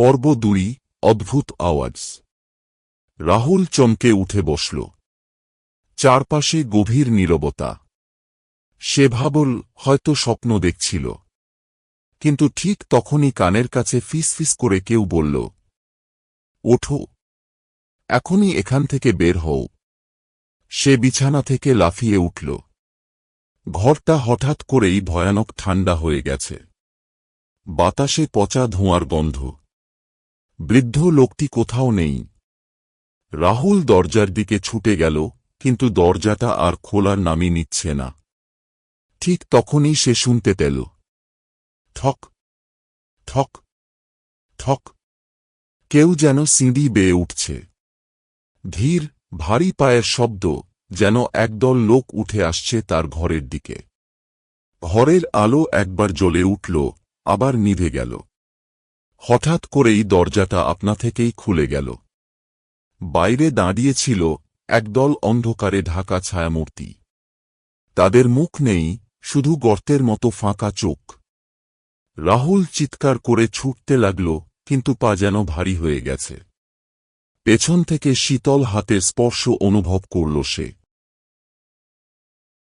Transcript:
পর্ব 2 অদ্ভুত আওয়াজ। রাহুল চমকে উঠে বসল। চারপাশে গভীর নীরবতা। সে ভাবল হয়তো স্বপ্ন দেখছিল, কিন্তু ঠিক তখনই কানের কাছে ফিসফিস করে কেউ বলল, ওঠো, এখনই এখান থেকে বের হও। সে বিছানা থেকে লাফিয়ে উঠল। ঘরটা হঠাৎ করেই ভয়ানক ঠান্ডা হয়ে গেছে। বাতাসে পচা ধোঁয়ার গন্ধ। বৃদ্ধ লোকটি কোথাও নেই। রাহুল দরজার দিকে ছুটে গেল, কিন্তু দরজাটা আর খোলার নামই নিচ্ছে না। ঠিক তখনই সে শুনতে পেল, ঠক ঠক ঠক। কেউ যেন সিঁড়ি বেয়ে উঠছে। ধীর, ভারী পায়ের শব্দ, যেন একদল লোক উঠে আসছে তার ঘরের দিকে। ঘরের আলো একবার জ্বলে উঠল, আবার নিভে গেল। হঠাৎ করেই দরজাটা আপনা থেকেই খুলে গেল। বাইরে দাঁড়িয়েছিল একদল অন্ধকারে ঢাকা ছায়ামূর্তি। তাদের মুখ নেই, শুধু গর্তের মতো ফাঁকা চোখ। রাহুল চিৎকার করে ছুটতে লাগল, কিন্তু পা যেন ভারী হয়ে গেছে। পেছন থেকে শীতল হাতের স্পর্শ অনুভব করল সে।